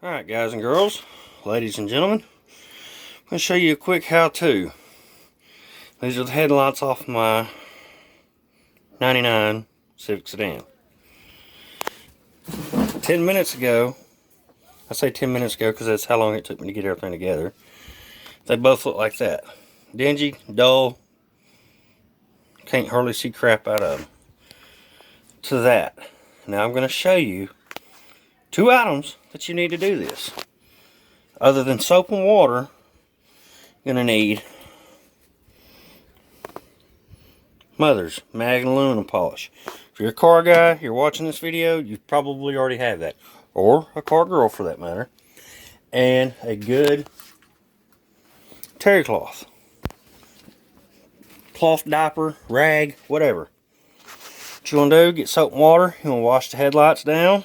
Alright guys and girls, ladies and gentlemen, I'm going to show you a quick how-to. These are the headlights off my 99 Civic sedan. 10 minutes ago, I say 10 minutes ago because that's how long it took me to get everything together. They both look like that. Dingy, dull, can't hardly see crap out of them. To that. Now I'm going to show you two items that you need to do this. Other than soap and water, you're going to need Mother's mag and aluminum polish. If you're a car guy, you're watching this video, you probably already have that. Or a car girl for that matter. And a good terry cloth. Cloth diaper, rag, whatever. What you want to do, get soap and water. You want to wash the headlights down.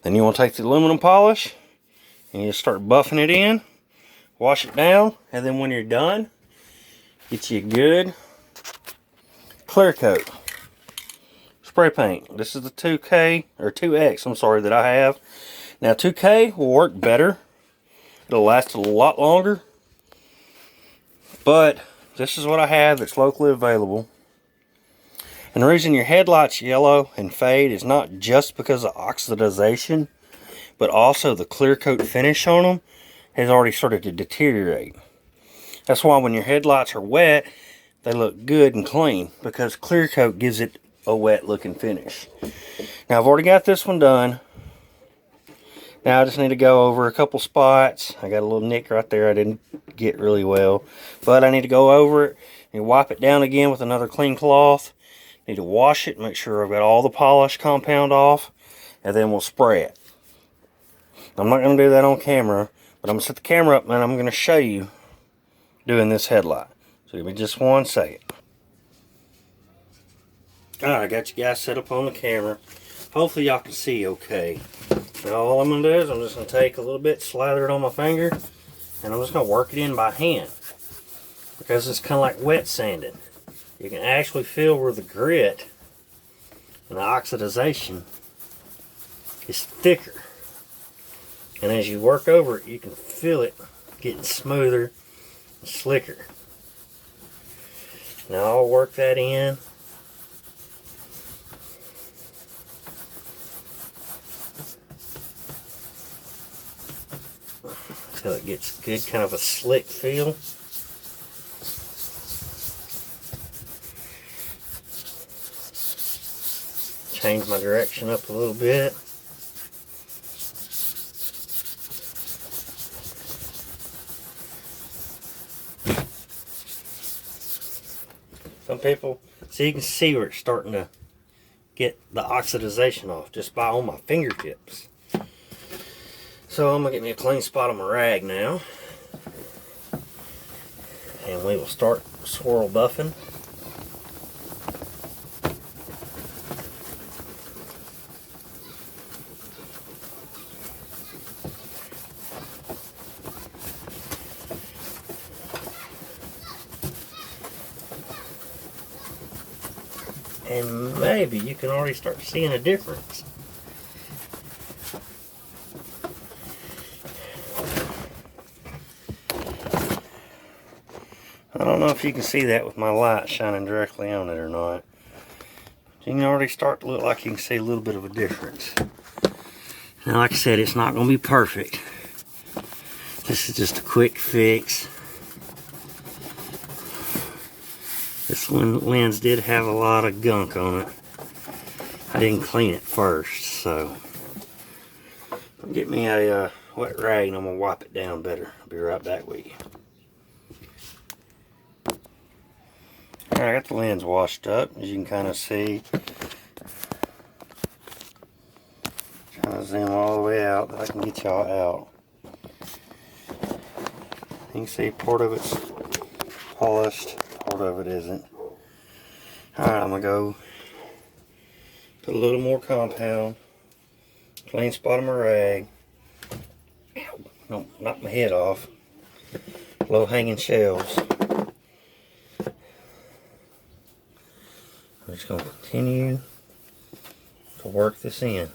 Then you want to take the aluminum polish and you start buffing it in. Wash it down. And then when you're done, get you a good clear coat. Spray paint. This is the 2K, or 2X, I'm sorry, that I have. Now 2K will work better. It'll last a lot longer. But this is what I have that's locally available. And the reason your headlights yellow and fade is not just because of oxidization, but also the clear coat finish on them has already started to deteriorate. That's why when your headlights are wet, they look good and clean, because clear coat gives it a wet looking finish. Now I've already got this one done. Now I just need to go over a couple spots. I got a little nick right there I didn't get really well, but I need to go over it and wipe it down again with another clean cloth. Need to wash it, make sure I've got all the polish compound off, and then we'll spray it. I'm not going to do that on camera, but I'm going to set the camera up and I'm going to show you doing this headlight. So give me just 1 second. Alright, I got you guys set up on the camera. Hopefully y'all can see okay. Now all I'm going to do is I'm just going to take a little bit, slather it on my finger, and I'm just going to work it in by hand. Because it's kind of like wet sanding. You can actually feel where the grit and the oxidization is thicker. And as you work over it, you can feel it getting smoother and slicker. Now I'll work that in. Until it gets good, kind of a slick feel. Change my direction up a little bit. Some people, so you can see where it's starting to get the oxidization off just by on my fingertips. So I'm going to get me a clean spot on my rag now. And we will start swirl buffing. And maybe you can already start seeing a difference. I don't know if you can see that with my light shining directly on it or not. You can already start to look like you can see a little bit of a difference. Now, like I said, it's not going to be perfect. This is just a quick fix. This one lens did have a lot of gunk on it. I didn't clean it first, so get me a wet rag and I'm going to wipe it down better. I'll be right back with you. Alright, I got the lens washed up, as you can kind of see. Trying to zoom all the way out, but I can get y'all out. You can see part of it's polished, part of it isn't. Alright, I'm going to go put a little more compound, clean spot of my rag. Ow, no, knock my head off. Low hanging shelves. I'm just going to continue to work this in.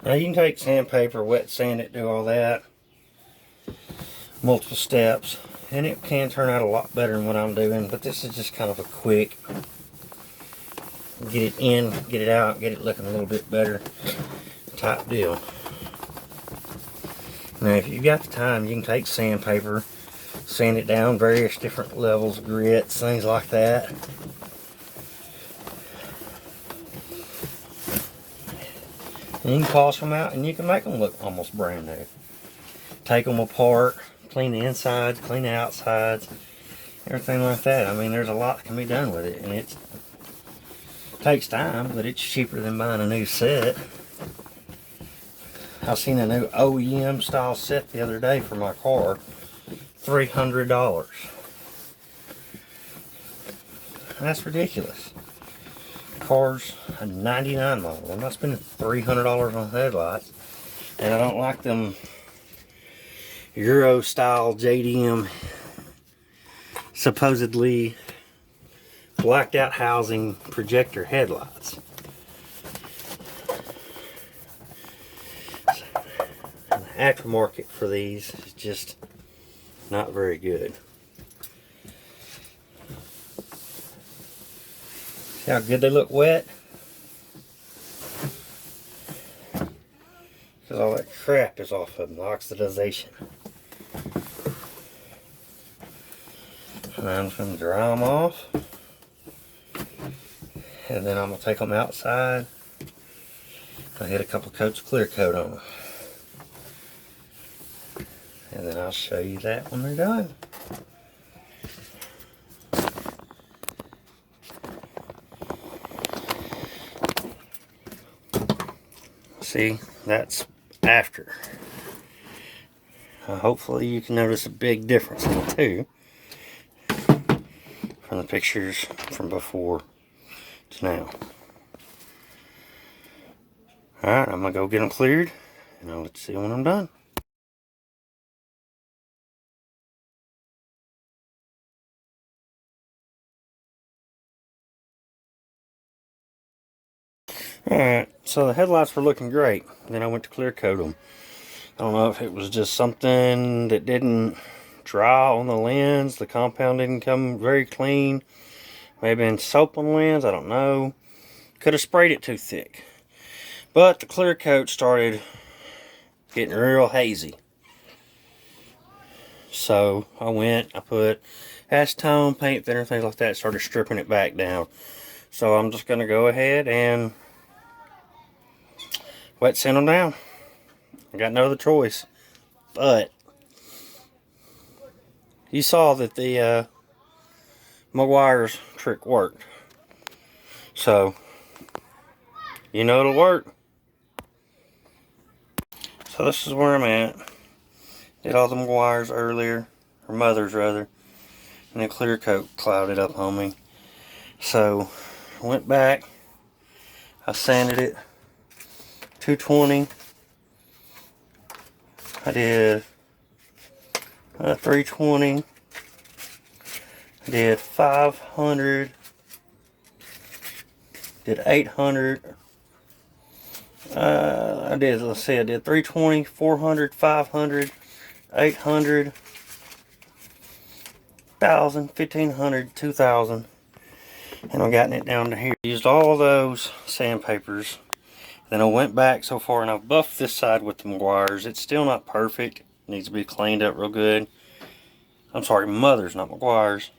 Now you can take sandpaper, wet sand it, do all that. Multiple steps. And it can turn out a lot better than what I'm doing. But this is just kind of a quick get it in, get it out, get it looking a little bit better type deal. Now if you've got the time, you can take sandpaper, sand it down, various different levels, grits, things like that. And you can polish them out and you can make them look almost brand new. Take them apart, clean the insides, clean the outsides, everything like that. I mean, there's a lot that can be done with it, and it takes time, but it's cheaper than buying a new set. I seen a new OEM style set the other day for my car, $300. That's ridiculous. Car's a 99 model. I'm not spending $300 on headlights, and I don't like them Euro style JDM supposedly blacked out housing projector headlights. The aftermarket for these is just not very good. See how good they look wet? Because all that crap is off of them, the oxidization. And I'm just going to dry them off. And then I'm going to take them outside. I'll hit a couple coats of clear coat on them. And then I'll show you that when they're done. See, that's after. Hopefully you can notice a big difference in the two from the pictures from before to now. Alright, I'm going to go get them cleared and I'll let you see when I'm done. Alright, so the headlights were looking great. Then I went to clear coat them. I don't know if it was just something that didn't dry on the lens. The compound didn't come very clean. Maybe been soap on the lens, I don't know. Could have sprayed it too thick. But the clear coat started getting real hazy. So I put acetone, paint thinner, things like that, started stripping it back down. So I'm just going to go ahead and wet sand them down. I got no other choice. But you saw that the Meguiar's trick worked. So you know it'll work. So this is where I'm at. Did all the Meguiar's earlier, or Mother's rather, and the clear coat clouded up on me. So I went back, I sanded it 220. I did 320. I did 500. Did 800. I did 320, 400, 500, 800, 1,000, 1,500, 2,000. And I've gotten it down to here. Used all those sandpapers. Then I went back so far and I've buffed this side with the Meguiar's. It's still not perfect. It needs to be cleaned up real good. I'm sorry, Mother's, not Meguiar's.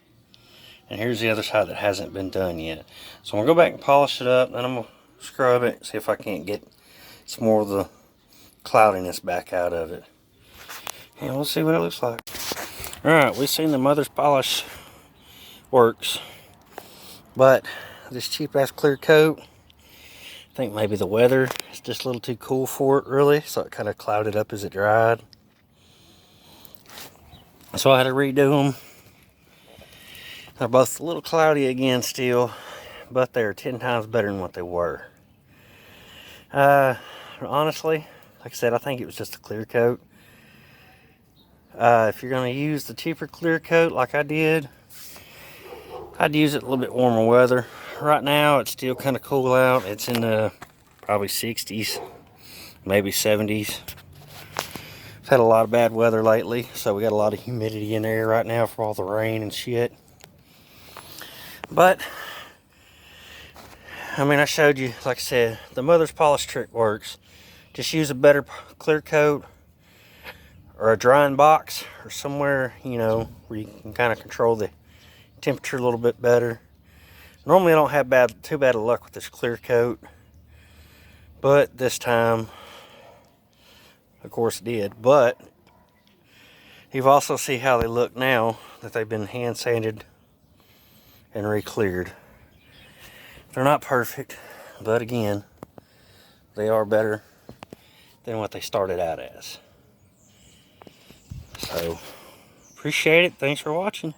And here's the other side that hasn't been done yet. So I'm going to go back and polish it up. Then I'm going to scrub it. See if I can't get some more of the cloudiness back out of it. And we'll see what it looks like. Alright, we've seen the Mother's polish works. But this cheap ass clear coat, I think maybe the weather is just a little too cool for it really. So it kind of clouded up as it dried. So I had to redo them. They're both a little cloudy again still, but they're 10 times better than what they were. Honestly, like I said, I think it was just a clear coat. If you're going to use the cheaper clear coat like I did, I'd use it a little bit warmer weather. Right now, it's still kind of cool out. It's in the probably 60s maybe 70s. We've had a lot of bad weather lately, so we got a lot of humidity in there right now for all the rain and shit. But I mean, I showed you, like I said, the mother's polish trick works. Just use a better clear coat or a drying box or somewhere, you know, where you can kind of control the temperature a little bit better. Normally I don't have too bad of luck with this clear coat, but this time, of course, it did. But you've also see how they look now that they've been hand sanded and re-cleared. They're not perfect, but again, they are better than what they started out as. So, appreciate it. Thanks for watching.